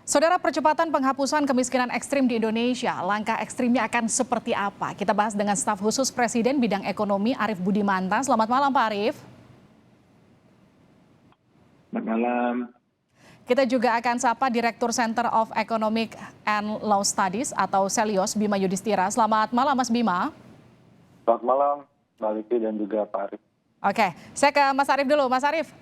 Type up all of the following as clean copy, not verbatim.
Saudara, percepatan penghapusan kemiskinan ekstrim di Indonesia, langkah ekstrimnya akan seperti apa? Kita bahas dengan staf khusus Presiden bidang ekonomi Arief Budimanta. Selamat malam Pak Arief. Selamat malam. Kita juga akan sapa Direktur Center of Economic and Law Studies atau Selios, Bima Yudhistira. Selamat malam Mas Bima. Selamat malam, Mbak Livi dan juga Pak Arief. Oke, saya ke Mas Arief dulu. Mas Arief,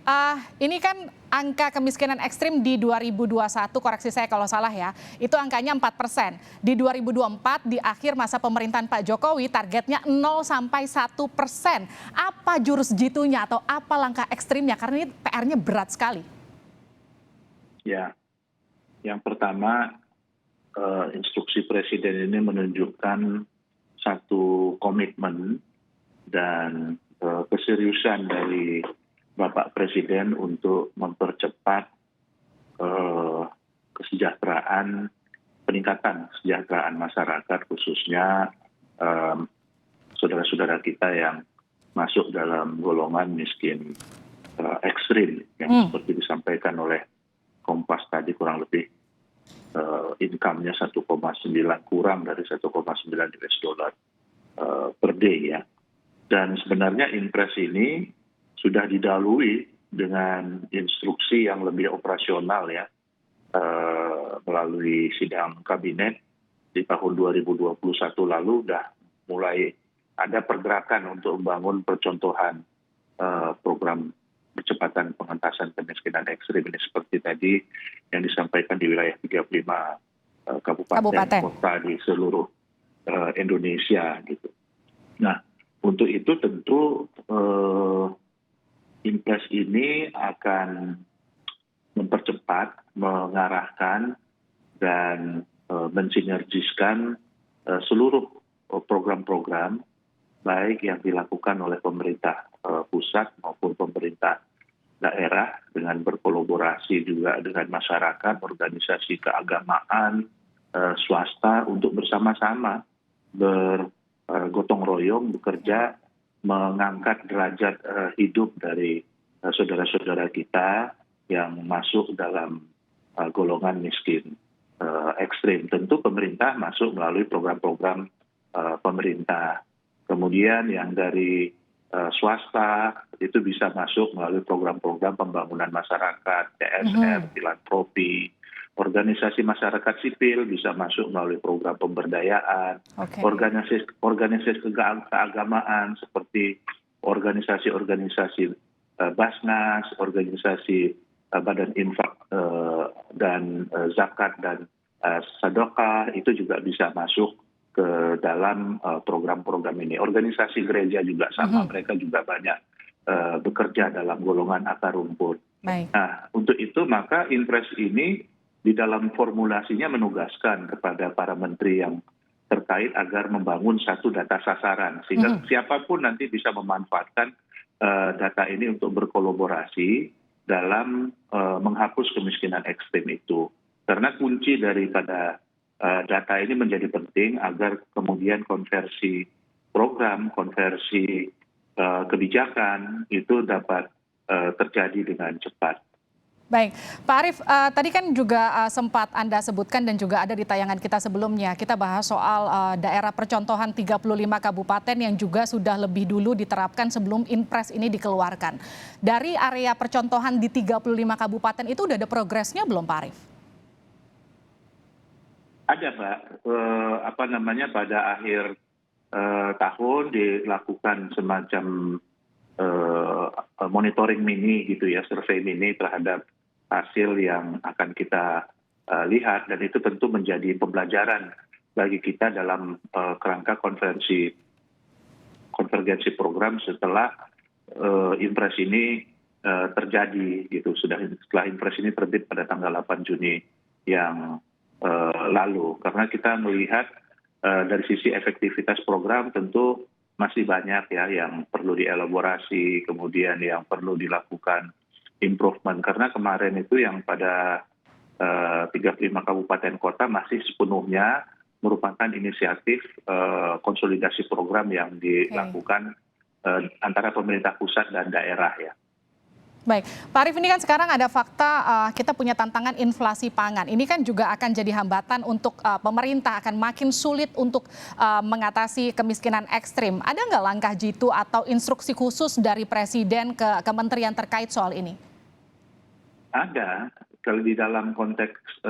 ini kan angka kemiskinan ekstrim di 2021, koreksi saya kalau salah ya, itu angkanya 4%. Di 2024, di akhir masa pemerintahan Pak Jokowi, targetnya 0 sampai 1%. Apa jurus jitunya atau apa langkah ekstrimnya? Karena ini PR-nya berat sekali. Ya, yang pertama, instruksi Presiden ini menunjukkan satu komitmen dan keseriusan dari Bapak Presiden untuk mempercepat kesejahteraan, peningkatan kesejahteraan masyarakat, khususnya saudara-saudara kita yang masuk dalam golongan miskin ekstrim, yang seperti disampaikan oleh Kompas tadi, kurang lebih income-nya 1,9 kurang dari 1,9 US dollar per day ya. Dan sebenarnya impres ini sudah didahului dengan instruksi yang lebih operasional ya, melalui sidang kabinet di tahun 2021 lalu sudah mulai ada pergerakan untuk membangun percontohan program percepatan pengentasan kemiskinan ekstrim ini, seperti tadi yang disampaikan di wilayah 35 kabupaten kota di seluruh Indonesia gitu. Nah, untuk itu tentu impres ini akan mempercepat, mengarahkan, dan mensinergiskan seluruh program-program baik yang dilakukan oleh pemerintah pusat maupun pemerintah daerah dengan berkolaborasi juga dengan masyarakat, organisasi keagamaan, swasta untuk bersama-sama bergotong royong bekerja mengangkat derajat hidup dari saudara-saudara kita yang masuk dalam golongan miskin ekstrim. Tentu pemerintah masuk melalui program-program pemerintah. Kemudian yang dari swasta itu bisa masuk melalui program-program pembangunan masyarakat, CSR, filantropi. Organisasi masyarakat sipil bisa masuk melalui program pemberdayaan, organisasi keagamaan seperti organisasi-organisasi Basnas, organisasi Badan Infak dan Zakat dan Sadaqah, itu juga bisa masuk ke dalam program-program ini. Organisasi gereja juga sama, mereka juga banyak bekerja dalam golongan akar rumput. Nah, untuk itu maka impres ini di dalam formulasinya menugaskan kepada para menteri yang terkait agar membangun satu data sasaran, sehingga siapapun nanti bisa memanfaatkan data ini untuk berkolaborasi dalam menghapus kemiskinan ekstrim itu. Karena kunci daripada data ini menjadi penting agar kemudian konversi program, konversi kebijakan itu dapat terjadi dengan cepat. Baik, Pak Arief, tadi kan juga sempat Anda sebutkan dan juga ada di tayangan kita sebelumnya. Kita bahas soal daerah percontohan 35 kabupaten yang juga sudah lebih dulu diterapkan sebelum impres ini dikeluarkan. Dari area percontohan di 35 kabupaten itu udah ada progresnya belum, Pak Arief? Ada, Pak. Pada akhir tahun dilakukan semacam monitoring mini gitu ya, survei mini terhadap hasil yang akan kita lihat, dan itu tentu menjadi pembelajaran bagi kita dalam kerangka konvergensi program setelah impres ini terjadi gitu. Setelah impres ini terbit pada tanggal 8 Juni yang lalu, karena kita melihat dari sisi efektivitas program tentu masih banyak ya yang perlu dielaborasi, kemudian yang perlu dilakukan improvement, karena kemarin itu yang pada 35 kabupaten kota masih sepenuhnya merupakan inisiatif konsolidasi program yang dilakukan antara pemerintah pusat dan daerah ya. Baik, Pak Arief, ini kan sekarang ada fakta kita punya tantangan inflasi pangan. Ini kan juga akan jadi hambatan untuk pemerintah, akan makin sulit untuk mengatasi kemiskinan ekstrim. Ada nggak langkah jitu atau instruksi khusus dari Presiden ke kementerian terkait soal ini? Ada, kalau di dalam konteks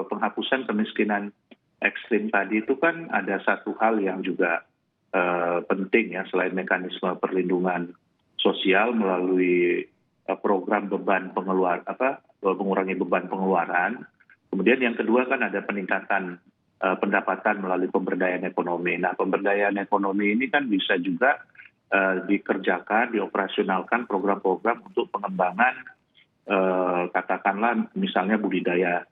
penghapusan kemiskinan ekstrim tadi itu kan ada satu hal yang juga penting ya, selain mekanisme perlindungan sosial melalui program mengurangi beban pengeluaran. Kemudian yang kedua kan ada peningkatan pendapatan melalui pemberdayaan ekonomi. Nah, pemberdayaan ekonomi ini kan bisa juga dikerjakan, dioperasionalkan program-program untuk pengembangan katakanlah misalnya budidaya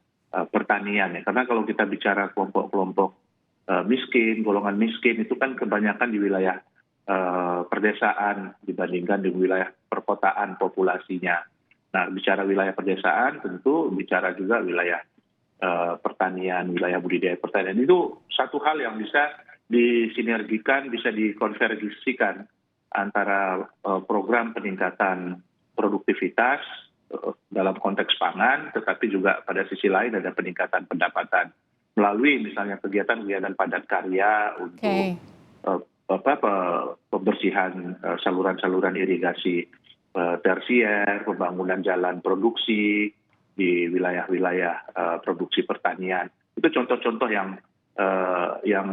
pertanian ya. Karena kalau kita bicara kelompok-kelompok miskin, golongan miskin itu kan kebanyakan di wilayah perdesaan dibandingkan di wilayah perkotaan populasinya. Nah, bicara wilayah perdesaan tentu bicara juga wilayah pertanian, wilayah budidaya pertanian. Itu satu hal yang bisa disinergikan, bisa dikonvergisikan antara program peningkatan produktivitas dalam konteks pangan, tetapi juga pada sisi lain ada peningkatan pendapatan melalui misalnya kegiatan-kegiatan padat karya untuk pembersihan saluran-saluran irigasi tersier, pembangunan jalan produksi di wilayah-wilayah produksi pertanian. Itu contoh-contoh yang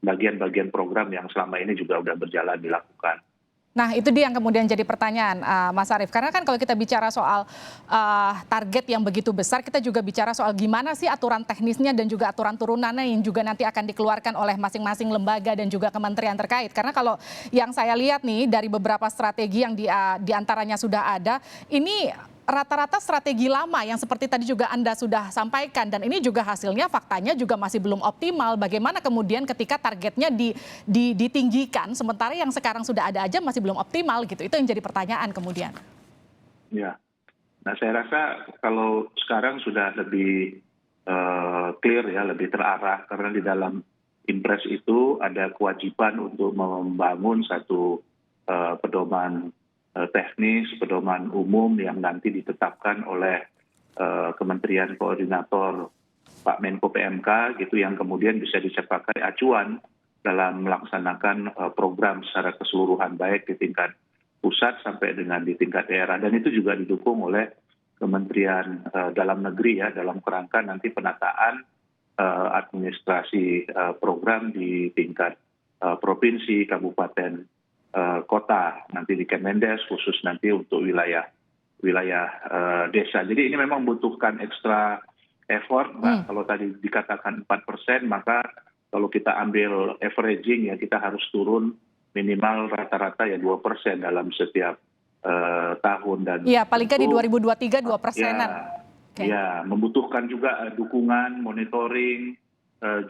bagian-bagian program yang selama ini juga sudah berjalan dilakukan. Nah, itu dia yang kemudian jadi pertanyaan, Mas Arief. Karena kan kalau kita bicara soal target yang begitu besar, kita juga bicara soal gimana sih aturan teknisnya dan juga aturan turunannya yang juga nanti akan dikeluarkan oleh masing-masing lembaga dan juga kementerian terkait. Karena kalau yang saya lihat nih dari beberapa strategi yang diantaranya sudah ada, ini rata-rata strategi lama yang seperti tadi juga Anda sudah sampaikan, dan ini juga hasilnya faktanya juga masih belum optimal. Bagaimana kemudian ketika targetnya ditinggikan sementara yang sekarang sudah ada aja masih belum optimal gitu. Itu yang jadi pertanyaan kemudian. Ya. Nah, saya rasa kalau sekarang sudah lebih clear ya, lebih terarah, karena di dalam Impres itu ada kewajiban untuk membangun satu pedoman teknis, pedoman umum yang nanti ditetapkan oleh Kementerian Koordinator Pak Menko PMK gitu, yang kemudian bisa disepakai acuan dalam melaksanakan program secara keseluruhan baik di tingkat pusat sampai dengan di tingkat daerah, dan itu juga didukung oleh Kementerian Dalam Negeri ya, dalam kerangka nanti penataan administrasi program di tingkat provinsi, kabupaten, kota, nanti di Kemendes khusus nanti untuk wilayah desa. Jadi ini memang membutuhkan ekstra effort, Mbak. Kalau tadi dikatakan 4%, maka kalau kita ambil averaging ya, kita harus turun minimal rata-rata ya 2% dalam setiap tahun. Dan iya, paling nggak di 2023 2%-an. Ya, membutuhkan juga dukungan, monitoring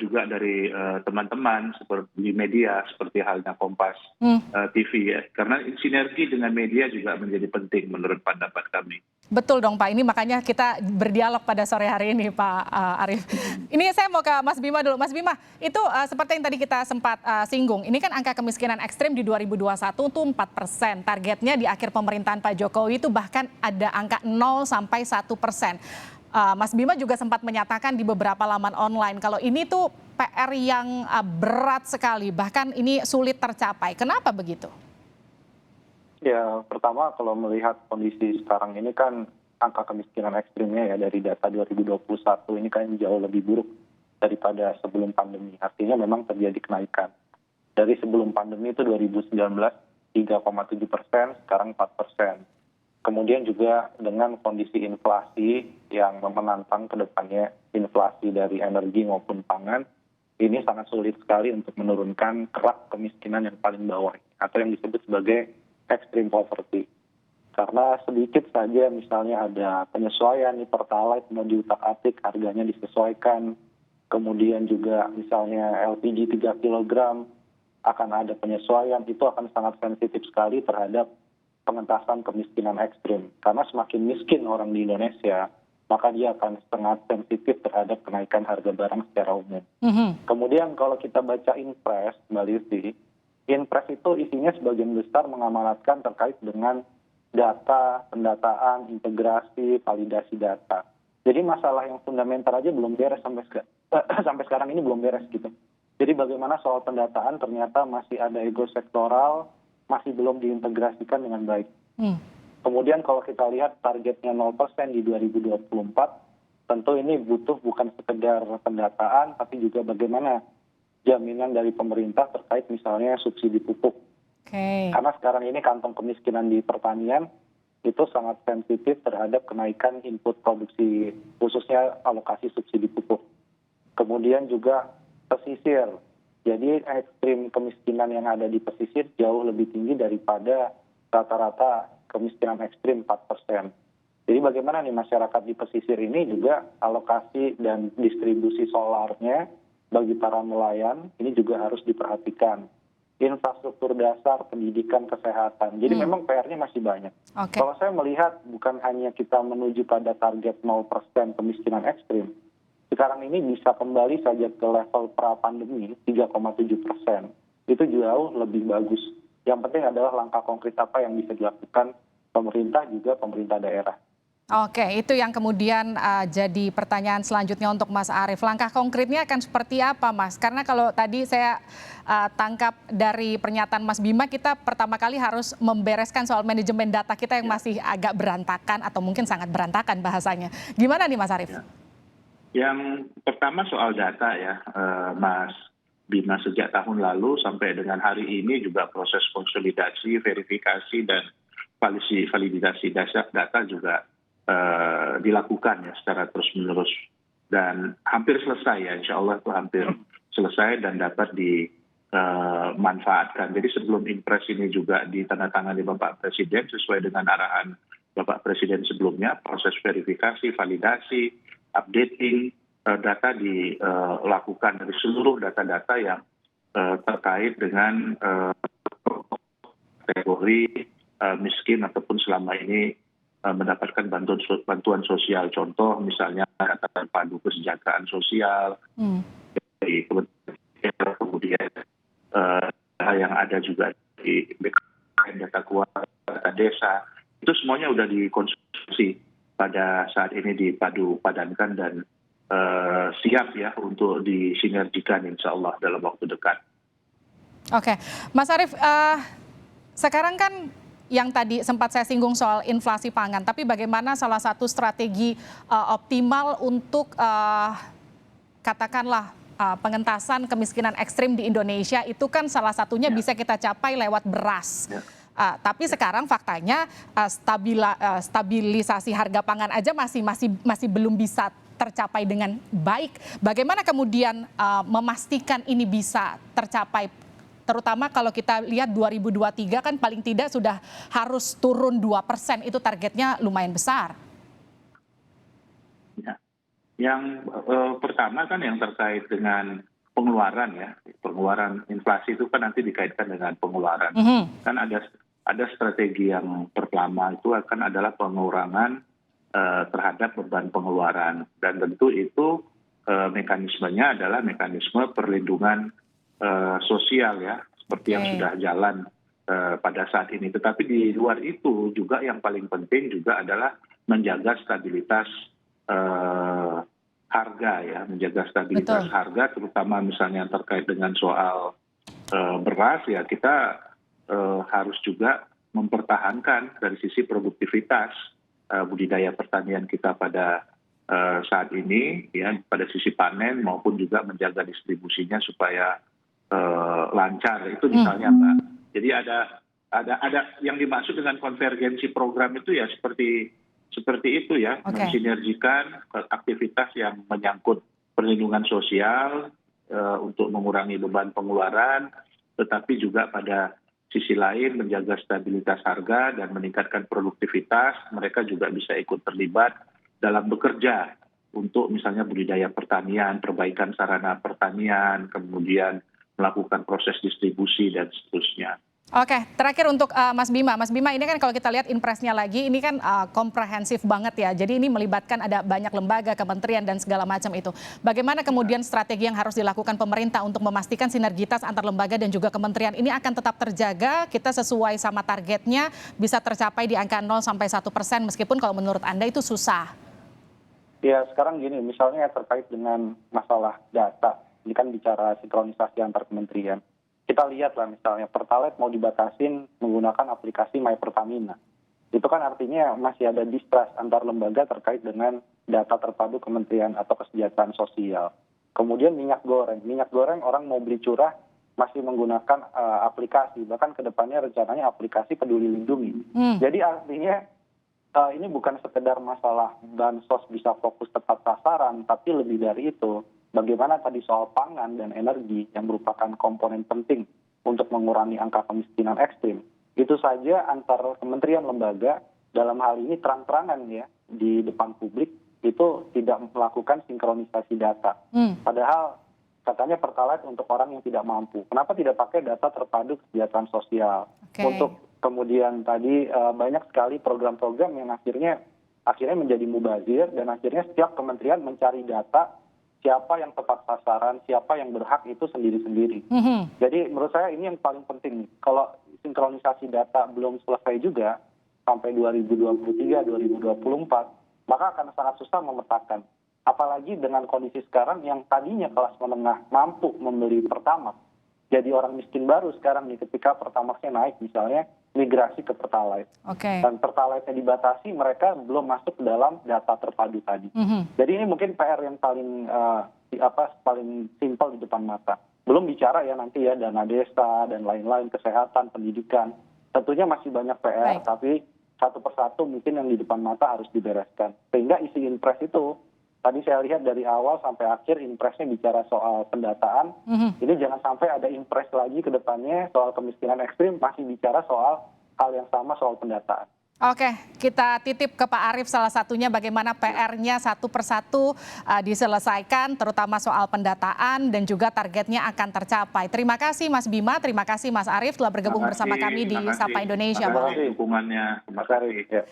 juga dari teman-teman seperti di media seperti halnya Kompas TV ya, karena sinergi dengan media juga menjadi penting menurut pendapat kami. Betul dong Pak, ini makanya kita berdialog pada sore hari ini Pak Arief. Ini saya mau ke Mas Bima dulu. Mas Bima, itu seperti yang tadi kita sempat singgung, ini kan angka kemiskinan ekstrim di 2021 itu 4%. Targetnya di akhir pemerintahan Pak Jokowi itu bahkan ada angka 0 sampai 1%. Mas Bima juga sempat menyatakan di beberapa laman online kalau ini tuh PR yang berat sekali, bahkan ini sulit tercapai. Kenapa begitu? Ya, pertama kalau melihat kondisi sekarang ini kan angka kemiskinan ekstrimnya ya dari data 2021 ini kan jauh lebih buruk daripada sebelum pandemi. Artinya memang terjadi kenaikan. Dari sebelum pandemi itu 2019 3,7%, sekarang 4%. Kemudian juga dengan kondisi inflasi yang menantang ke depannya, inflasi dari energi maupun pangan, ini sangat sulit sekali untuk menurunkan kerak kemiskinan yang paling bawah atau yang disebut sebagai extreme poverty. Karena sedikit saja misalnya ada penyesuaian di Pertalite mau diutak-atik harganya disesuaikan, kemudian juga misalnya LPG 3 kg akan ada penyesuaian, itu akan sangat sensitif sekali terhadap pengentasan kemiskinan ekstrim. Karena semakin miskin orang di Indonesia, maka dia akan sangat sensitif terhadap kenaikan harga barang secara umum. Kemudian kalau kita baca Impres, Mbak Livi, Impres itu isinya sebagian besar mengamanatkan terkait dengan data, pendataan, integrasi, validasi data. Jadi masalah yang fundamental aja belum beres sampai sekarang ini belum beres gitu. Jadi bagaimana soal pendataan ternyata masih ada ego sektoral, masih belum diintegrasikan dengan baik. Kemudian kalau kita lihat targetnya 0% di 2024, tentu ini butuh bukan sekedar pendataan, tapi juga bagaimana jaminan dari pemerintah terkait misalnya subsidi pupuk. Karena sekarang ini kantong kemiskinan di pertanian itu sangat sensitif terhadap kenaikan input produksi, khususnya alokasi subsidi pupuk. Kemudian juga pesisir. Jadi ekstrim kemiskinan yang ada di pesisir jauh lebih tinggi daripada rata-rata kemiskinan ekstrim 4%. Jadi bagaimana nih masyarakat di pesisir ini juga alokasi dan distribusi solarnya bagi para nelayan ini juga harus diperhatikan. Infrastruktur dasar, pendidikan, kesehatan. Jadi memang PR-nya masih banyak. Kalau saya melihat bukan hanya kita menuju pada target 0% kemiskinan ekstrim, sekarang ini bisa kembali saja ke level pra-pandemi 3,7%. Itu jauh lebih bagus. Yang penting adalah langkah konkret apa yang bisa dilakukan pemerintah juga pemerintah daerah. Oke, itu yang kemudian jadi pertanyaan selanjutnya untuk Mas Arief. Langkah konkretnya akan seperti apa, Mas? Karena kalau tadi saya tangkap dari pernyataan Mas Bima, kita pertama kali harus membereskan soal manajemen data kita yang masih agak berantakan atau mungkin sangat berantakan bahasanya. Gimana nih Mas Arief? Yang pertama soal data ya, Mas Bima, sejak tahun lalu sampai dengan hari ini juga proses konsolidasi, verifikasi, dan validasi data juga dilakukan ya secara terus-menerus. Dan hampir selesai ya, insya Allah itu hampir selesai dan dapat dimanfaatkan. Jadi sebelum impres ini juga ditandatangani Bapak Presiden sesuai dengan arahan Bapak Presiden sebelumnya, proses verifikasi, validasi, updating data dilakukan dari seluruh data-data yang terkait dengan kategori miskin ataupun selama ini mendapatkan bantuan sosial. Contoh misalnya data terpadu kesejahteraan sosial, dari kemudian yang ada juga di BKN, data keuangan, data desa, itu semuanya sudah dikonsumsi pada saat ini dipadu-padankan dan siap ya untuk disinergikan insya Allah dalam waktu dekat. Oke, Mas Arief, sekarang kan yang tadi sempat saya singgung soal inflasi pangan, tapi bagaimana salah satu strategi optimal untuk katakanlah pengentasan kemiskinan ekstrim di Indonesia itu kan salah satunya bisa kita capai lewat beras. Tapi sekarang faktanya stabilisasi harga pangan aja masih belum bisa tercapai dengan baik. Bagaimana kemudian memastikan ini bisa tercapai? Terutama kalau kita lihat 2023 kan paling tidak sudah harus turun 2%, itu targetnya lumayan besar. Ya. Yang pertama kan yang terkait dengan pengeluaran ya, pengeluaran inflasi itu kan nanti dikaitkan dengan pengeluaran. Kan ada strategi yang pertama itu akan adalah pengurangan terhadap beban pengeluaran, dan tentu itu mekanismenya adalah mekanisme perlindungan sosial ya, seperti yang sudah jalan pada saat ini. Tetapi di luar itu juga yang paling penting juga adalah menjaga stabilitas harga ya, menjaga stabilitas harga, terutama misalnya terkait dengan soal beras ya, kita harus juga mempertahankan dari sisi produktivitas budidaya pertanian kita pada saat ini ya, pada sisi panen maupun juga menjaga distribusinya supaya lancar. Itu misalnya Mbak. Jadi ada yang dimaksud dengan konvergensi program itu ya seperti itu ya, mensinergikan aktivitas yang menyangkut perlindungan sosial untuk mengurangi beban pengeluaran, tetapi juga pada sisi lain menjaga stabilitas harga dan meningkatkan produktivitas. Mereka juga bisa ikut terlibat dalam bekerja untuk misalnya budidaya pertanian, perbaikan sarana pertanian, kemudian melakukan proses distribusi dan seterusnya. Oke, terakhir untuk Mas Bima. Mas Bima, ini kan kalau kita lihat impresnya lagi, ini kan komprehensif banget ya. Jadi ini melibatkan ada banyak lembaga, kementerian, dan segala macam itu. Bagaimana kemudian strategi yang harus dilakukan pemerintah untuk memastikan sinergitas antar lembaga dan juga kementerian ini akan tetap terjaga, kita sesuai sama targetnya, bisa tercapai di angka 0-1%, meskipun kalau menurut Anda itu susah. Ya sekarang gini, misalnya terkait dengan masalah data, ini kan bicara sinkronisasi antar kementerian. Kita lihat lah misalnya Pertalite mau dibatasin menggunakan aplikasi My Pertamina. Itu kan artinya masih ada distrust antar lembaga terkait dengan data terpadu kementerian atau kesejahteraan sosial. Kemudian minyak goreng orang mau beli curah masih menggunakan aplikasi, bahkan kedepannya rencananya aplikasi Peduli Lindungi. Jadi artinya ini bukan sekedar masalah bansos bisa fokus tepat sasaran, tapi lebih dari itu, bagaimana tadi soal pangan dan energi yang merupakan komponen penting untuk mengurangi angka kemiskinan ekstrim. Itu saja antar kementerian lembaga dalam hal ini terang-terangan ya di depan publik itu tidak melakukan sinkronisasi data. Padahal katanya Pertalite untuk orang yang tidak mampu. Kenapa tidak pakai data terpadu kesejahteraan sosial? Untuk kemudian tadi banyak sekali program-program yang akhirnya menjadi mubazir dan akhirnya setiap kementerian mencari data siapa yang tepat sasaran, siapa yang berhak itu sendiri-sendiri. Jadi menurut saya ini yang paling penting. Kalau sinkronisasi data belum selesai juga sampai 2023, 2024, maka akan sangat susah memetakan. Apalagi dengan kondisi sekarang yang tadinya kelas menengah mampu membeli Pertamax. Jadi orang miskin baru sekarang nih ketika Pertamaxnya naik misalnya migrasi ke Pertalite. Dan Pertalite-nya dibatasi, mereka belum masuk ke dalam data terpadu tadi. Jadi ini mungkin PR yang paling paling simpel di depan mata. Belum bicara ya nanti ya dana desa dan lain-lain, kesehatan, pendidikan. Tentunya masih banyak PR, tapi satu persatu mungkin yang di depan mata harus dibereskan. Sehingga isi impres itu, tadi saya lihat dari awal sampai akhir impresnya bicara soal pendataan. Ini jangan sampai ada impres lagi ke depannya soal kemiskinan ekstrim masih bicara soal hal yang sama soal pendataan. Oke, kita titip ke Pak Arief salah satunya bagaimana PR-nya satu persatu diselesaikan, terutama soal pendataan dan juga targetnya akan tercapai. Terima kasih Mas Bima, terima kasih Mas Arief telah bergabung bersama kami di Sapa Indonesia. Terima kasih dukungannya. Terima kasih.